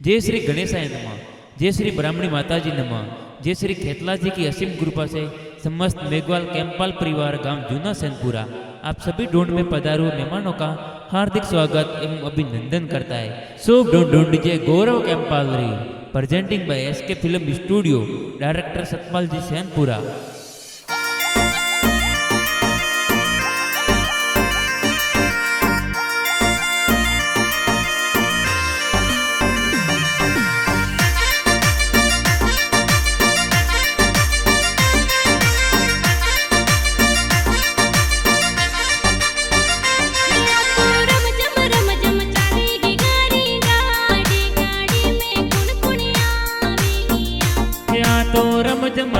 जय श्री गणेशाय नमः। जय श्री ब्राह्मणी माताजी नमः। जय श्री खेतला जी की असीम कृपा से समस्त मेघवाल कैंपाल परिवार गांव जूना सैनपुरा आप सभी ढूंढ में पधारू मेहमानों का हार्दिक स्वागत एवं अभिनंदन करता है। शुभ ढूंढ जय Gaurav Kampal representing by SK film studio, director Satpal ji Sainpura.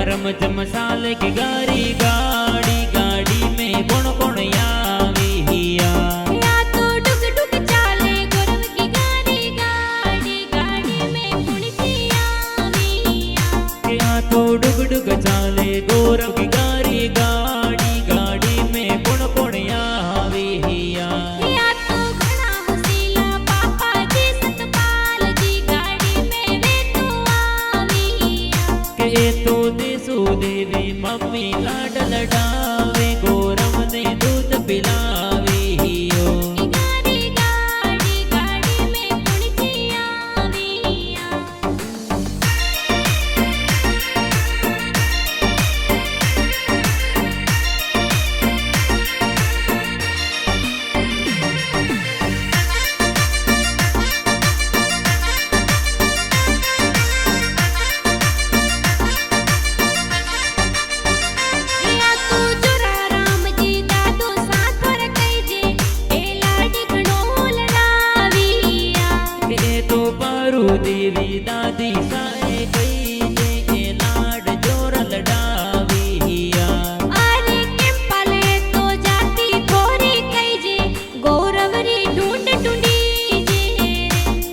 रम जम साले की गाड़ी गाड़ी गाड़ी में कौन कौन आवी हिया। या तो डुग डुग चाले गौरव की गाड़ी गाड़ी गाड़ी में कौन सी आवी हिया। या तो डुग डुग चाले गौरव की गाड़ी गाड़ी गाड़ी में कौन कौन आवी हिया। या तो घना हसीला पापा जी सतपाल जी गाड़ी में वे तो आवी हिया। के तो देवी मम्मी लाड लडावे गौरव ने दूध पिलावे हियो। गाड़ी गाड़ी गाड़ी में कौन सी आवी हिया। देवी दादी साए कई जे के लाड जोर लडावी हिया। अरे केम्पाले तो जाती थोरी कई जे गौरवरी ढूंढ ढूंढी जे।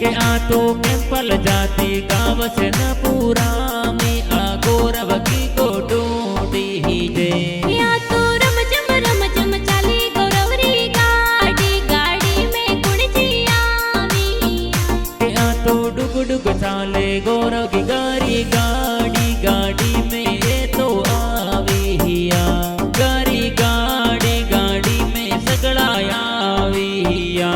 के आ तो केम्पल जाती गाँव से न पूरा में आ गौरव की को ढूंढी जे। या तो रम जम चाली गौरवरी गाड़ी गाड़ी में कौन सी आवी हिया। के आ तो डुग डुग चाले गौरव की गाड़ी गाड़ी गाड़ी में ये तो आवी हिया। गाड़ी गाड़ी गाड़ी में सगड़ा आवी हिया।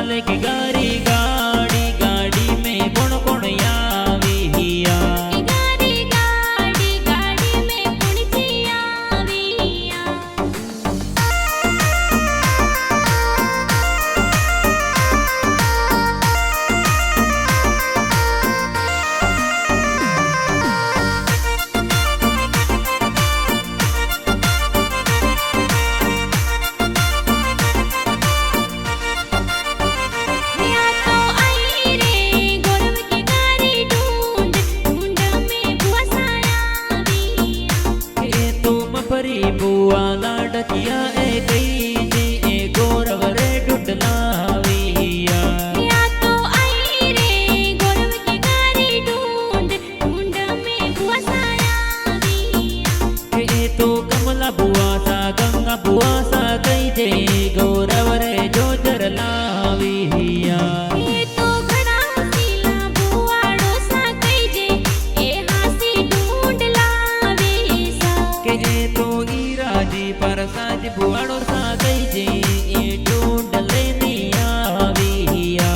चालेगी गाड़ी गाड़ी गाड़ी में कौन कौन आवी हिया गाड़ी गाड़ी गाड़ी में कुणची आविया या तो आई रे गौरव की गाड़ी ढूंढ ढूंढ में बुआ सायाविया ए तुम परी बुआ लाडकिया ए गई जी ए गौरव रे डुडलावी हिया या तो आई रे गौरव की गाड़ी ढूंढ ढूंढ में बुआ सायाविया ए तो कमला बुआ सा गंगा बुआ सा गई जे गौरव रे जोजर लावी हिया ये तो घड़ा सीला बुआड़ो सा कई जे ए हासी ढूंढ लावे सा के ए तो ईरा जी पर साज बुआड़ो सा गई जे ए ढूंढ लेनी आवी हिया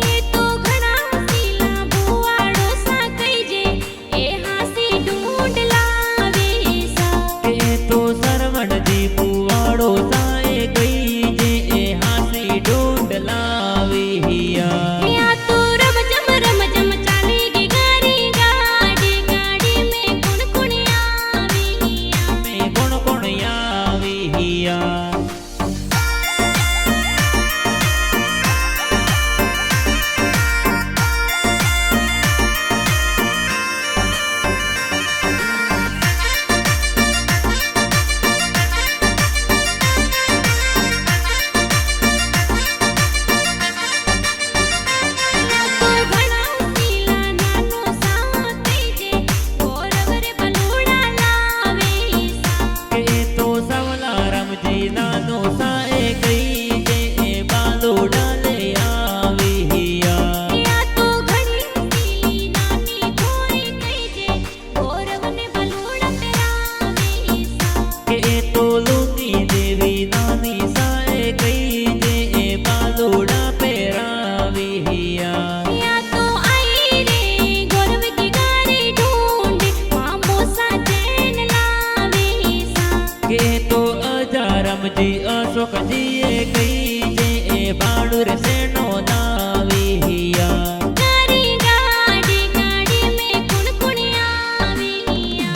ये तो घड़ा सीला बुआड़ो सा कई जे ए हासी ढूंढ लावे सा के तो सरवण जी बुआड़ो सा ए गई जे ए हासी ढूंढ लावी हिया या तो रम जम चालेगी गाड़ी गाड़ी गाड़ी में कुण कुण आविया में कौन कौन आवी हिया तो घड़ा सीला नानो सा कई जे गौरव रे बलूड़ा लावे सा के तो सवला रम जी नानो सा ए गई जे ए बालो डाले आवी हिया या तो घड़ी सीली नानी कोई कई जे गौरव ने बलूड़ा पेरावे सा के तो लूनी देवी नानी सा ए गई जे ए बालोड़ा पेरावी हिया या तो आई रे गौरव की गाड़ी ढूंढ मामो सा चैन लावे सा के तो अजारम जी अशोक जी ए गई जे ए बाणुर से नो नावी हिया गाड़ी गाड़ी गाड़ी में कुण कुण आविया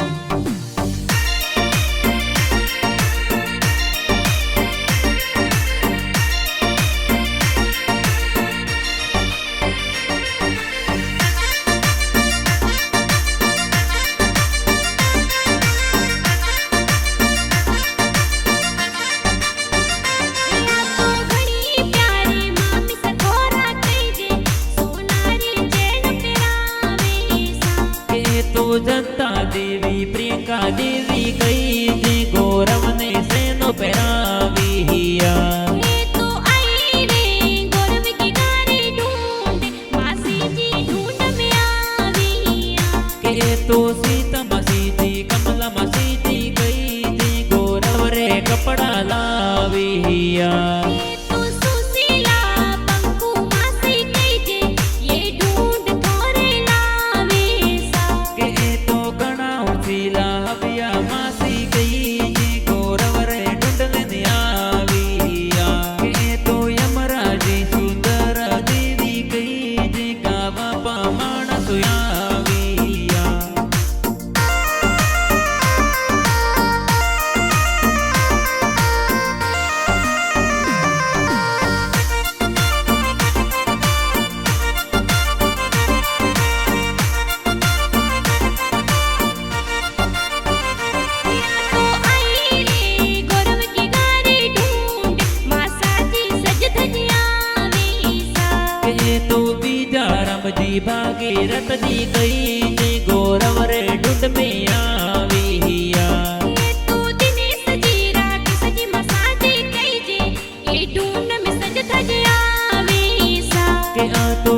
तो घड़ी प्यारी मामी सखोरा कई जे सोनारी चैन पेरावे सा के तो जनता देवी प्रियंका देवी गई जे गौरव ने सेनो पेरावी हिया ये तो आई रे गौरव की गाड़ी ढूंढ मासी जी ढूंढ में आविया के तो सीता मसीदी कमला मसीदी गई जे गौरव रे कपड़ा लावी हिया ये तो सुशीला पंकु मासी कई जे ये ढूंढ थोरे लावे सा के तो गणा उसीला हबिया मासी गई जे गौरव रे ढूंढने आवी हिया के तो यमराजी सुंदर देवी गई जे गावा पमाण सुयावी हिया तो आई रे गौरव की गाड़ी ढूंढ मासा जी सज धज आवे सा के तो बीजा रम जी भागीरथ जी गई जे गौरव रे ढूंढ में आवी हिया ये तो दिनेश जी राग सजी मसा जी कई जे ये ढूंढ में सज धज आवे सा के आ तो